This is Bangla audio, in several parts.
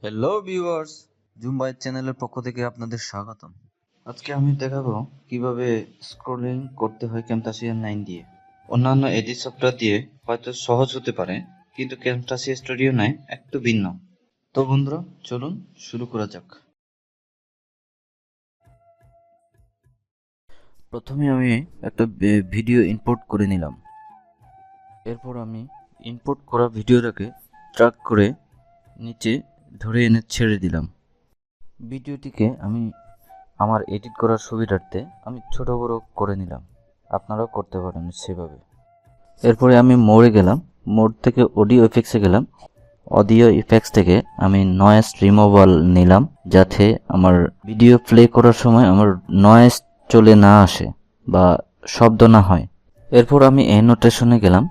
হ্যালো ভিউয়ার্স, জুম বাইট চ্যানেলের পক্ষ থেকে আপনাদের স্বাগতম। আজকে আমি দেখাবো কিভাবে স্ক্রলিং করতে হয় ক্যামটাসিয়া 9 দিয়ে। অন্যান্য এডিট সফটওয়্যার দিয়ে হয়তো সহজ হতে পারে, কিন্তু ক্যামটাসিয়া স্টুডিও 9 একটু ভিন্ন। তো বন্ধুরা, চলুন শুরু করা যাক। প্রথমে আমি একটা ভিডিও ইম্পোর্ট করে নিলাম। এরপর আমি ইম্পোর্ট করা ভিডিওটাকে ট্র্যাক করে নিচে ধরে এনে ছেড়ে দিলাম। ভিডিওটিকে আমি আমার এডিট করার সুবিধার্থে আমি ছোট বড় করে নিলাম, আপনারাও করতে পারেন সেভাবে। এরপরে আমি মোডে গেলাম, মোড থেকে অডিও ইফেক্টসে গেলাম। অডিও ইফেক্টস থেকে আমি নয়েজ রিমুভাল নিলাম, যাতে আমার ভিডিও প্লে করার সময় আমার নয়েজ চলে না আসে বা শব্দ না হয়। এরপর আমি অ্যানোটেশনে গেলাম।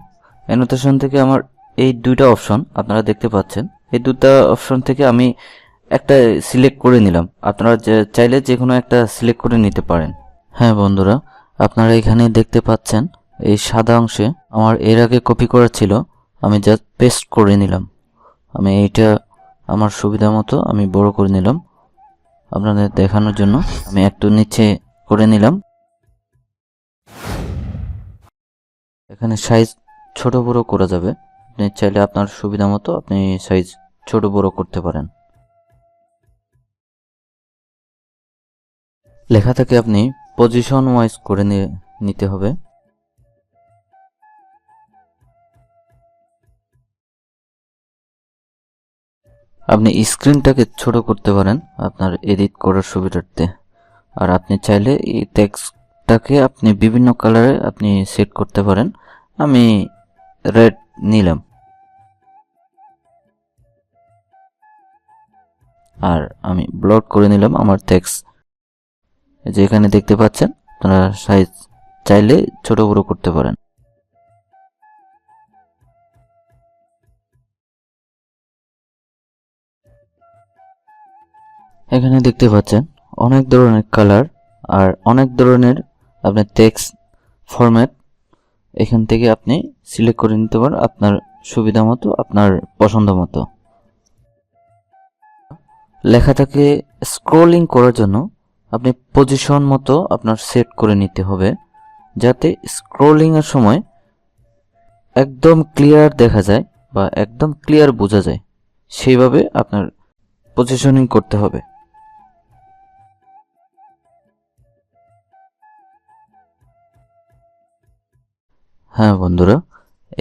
অ্যানোটেশন থেকে আমার এই দুইটা অপশন আপনারা দেখতে পাচ্ছেন। এই দুটো অপশন থেকে আমি একটা সিলেক্ট করে নিলাম। আপনারা চাইলে যে কোনো একটা সিলেক্ট করে নিতে পারেন। হ্যাঁ বন্ধুরা, আপনারা এখানে দেখতে পাচ্ছেন এই সাদা অংশে আমার এর আগে কপি করা ছিল, আমি জাস্ট পেস্ট করে নিলাম। আমি এইটা আমার সুবিধা মতো আমি বড় করে নিলাম আপনাদের দেখানোর জন্য। আমি একটু নিচে করে নিলাম। এখানে সাইজ ছোট বড় করা যাবে, আপনি চাইলে আপনার সুবিধা মতো আপনি সাইজ ছোট বড় করতে পারেন। লেখাটাকে আপনি পজিশন ওয়াইজ করে নিতে হবে। আপনি স্ক্রিনটাকে ছোট করতে পারেন আপনার এডিট করার সুবিধার্থে। আর আপনি চাইলে এই টেক্সটটাকে আপনি বিভিন্ন কালারে আপনি সেট করতে পারেন। আমি রেড নিলাম। আর আমি ব্লট করে নিলাম আমার টেক্সট। যেখানে দেখতে পাচ্ছেন আপনারা সাইজ চাইলে ছোট বড় করতে পারেন। এখানে দেখতে পাচ্ছেন অনেক ধরনের কালার আর অনেক ধরনের আপনার টেক্সট ফরম্যাট। এখান থেকে আপনি সিলেক্ট করে নিতে পারেন আপনার সুবিধা মতো, আপনার পছন্দ মতো। লেখাটাকে স্ক্রলিং করার জন্য আপনি পজিশন মতো আপনার সেট করে নিতে হবে, যাতে স্ক্রলিং এর সময় একদম ক্লিয়ার দেখা যায় বা একদম ক্লিয়ার বোঝা যায়, সেইভাবে আপনার পজিশনিং করতে হবে। হ্যাঁ বন্ধুরা,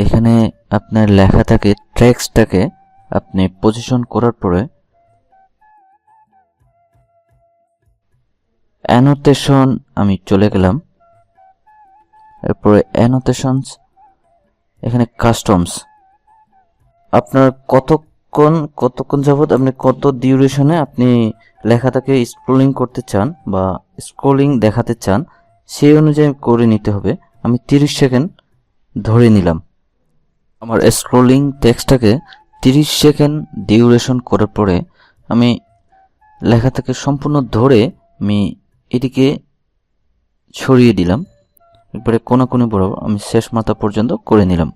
এখানে আপনার লেখাটাকে টেক্সটটাকে আপনি পজিশন করার পরে অ্যানোটেশন আমি চলে গেলাম। এরপরে অ্যানোটেশনস, এখানে কাস্টমস, আপনার কতক্ষণ যাবত আপনি কত ডিউরেশনে আপনি লেখাটাকে স্ক্রোলিং করতে চান বা স্ক্রোলিং দেখাতে চান সেই অনুযায়ী করে নিতে হবে। আমি 30 সেকেন্ড ধরে নিলাম। আমার স্ক্রোলিং টেক্সটটাকে 30 সেকেন্ড ডিউরেশন করার পরে আমি লেখাটাকে সম্পূর্ণ ধরে আমি এটিকে ছড়িয়ে দিলাম। এরপরে কোনাকুনি বরাবর আমি শেষ মাথা পর্যন্ত করে নিলাম।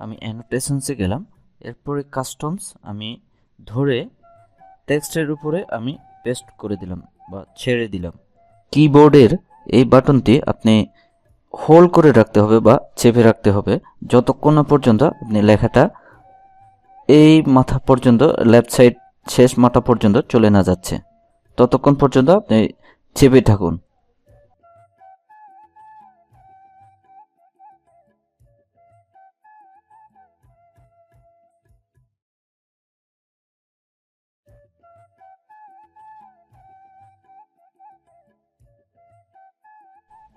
আমি অ্যানোটেশনসে গেলাম। এরপরে কাস্টমস আমি ধরে টেক্সটের উপরে আমি পেস্ট করে দিলাম বা ছেড়ে দিলাম। কিবোর্ডের এই বাটনটি আপনি হোল্ড করে রাখতে হবে বা চেপে রাখতে হবে যতক্ষণ না পর্যন্ত আপনি লেখাটা এই মাথা পর্যন্ত, লেফট সাইড শেষ মাথা পর্যন্ত চলে না যাচ্ছে, ততক্ষণ পর্যন্ত আপনি চেপে থাকুন।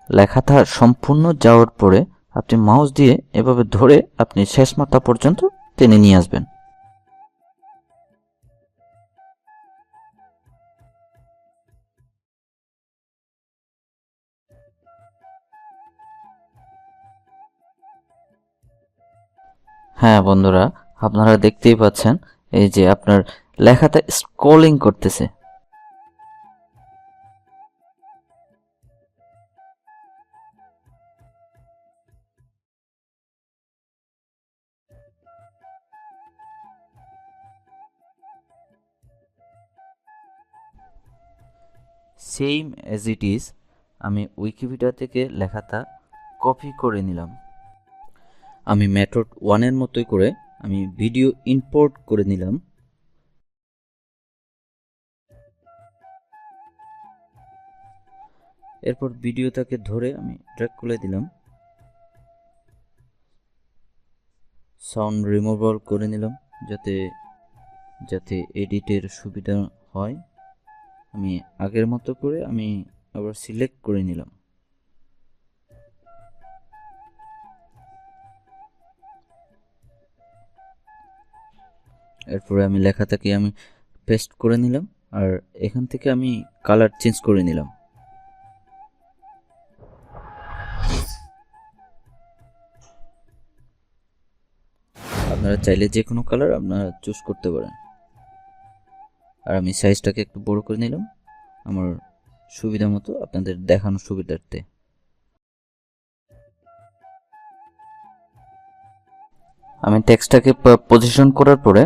লেখাটা সম্পূর্ণ যাওয়ার পরে আপনি মাউস দিয়ে এভাবে ধরে আপনি শেষ মাথা পর্যন্ত টেনে নিয়ে আসবেন। হ্যাঁ বন্ধুরা, আপনারা দেখতেই পাচ্ছেন এই যে আপনার লেখাটা স্ক্রলিং করতেছে। সেম অ্যাজ ইট ইজ আমি উইকিপিডিয়া থেকে লেখাটা কপি করে নিলাম। আমি মেথড 1-এর মতোই করে আমি ভিডিও ইম্পোর্ট করে নিলাম। এরপর ভিডিওটাকে ধরে আমি ড্র্যাগ করে দিলাম, সাউন্ড রিমুভাল করে নিলাম যাতে এডিটের সুবিধা হয়। আমি আগের মতো করে আমি আবার সিলেক্ট করে নিলাম। এরপরে আমি লেখাটাকে আমি পেস্ট করে নিলাম, আর এখান থেকে আমি কালার চেঞ্জ করে নিলাম। আপনারা চাইলে যে কোনো কালার আপনারা চুজ করতে পারেন। আর আমি সাইজটাকে একটু বড় করে নিলাম আমার সুবিধা মতো, আপনাদের দেখানোর সুবিধার্থে। আমি টেক্সটটাকে পজিশন করার পরে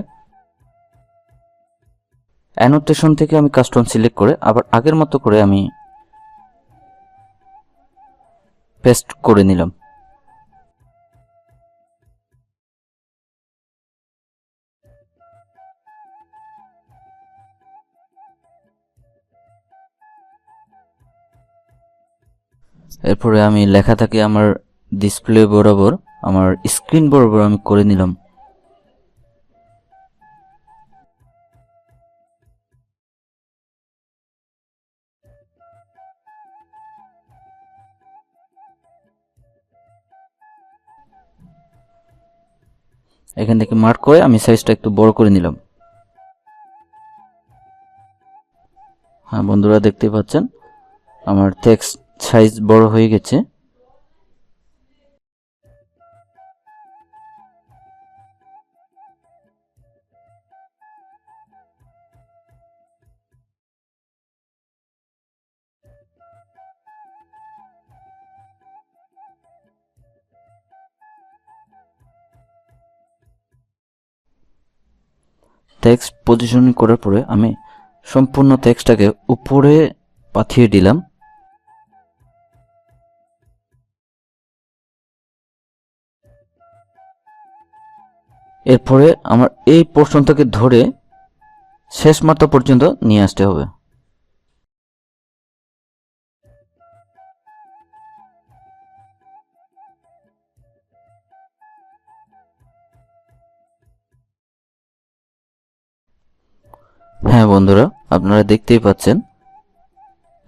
অ্যানোটেশন থেকে আমি কাস্টম সিলেক্ট করে আবার আগের মতো করে আমি পেস্ট করে নিলাম। এরপরে আমি লেখাটাকে আমার ডিসপ্লে বরাবর, আমার স্ক্রিন বরাবর আমি করে নিলাম। এখান থেকে মার্ক করে আমি সাইজটা একটু বড় করে নিলাম। হ্যাঁ বন্ধুরা, দেখতে পাচ্ছেন আমার টেক্সট সাইজ বড় হয়ে গেছে। টেক্সট পজিশনিং করার পরে আমি সম্পূর্ণ টেক্সটটাকে উপরে পাঠিয়ে দিলাম। এরপরে আমার এই পোর্শনটাকে ধরে শেষ মাত্রা পর্যন্ত নিয়ে আসতে হবে। হ্যাঁ বন্ধুরা, আপনারা দেখতেই পাচ্ছেন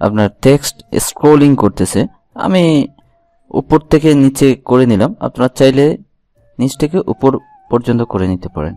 আপনার টেক্সট স্ক্রলিং করতেছে। আমি উপর থেকে নিচে করে নিলাম, আপনারা চাইলে নিচ থেকে উপর পর্যন্ত করে নিতে পারেন।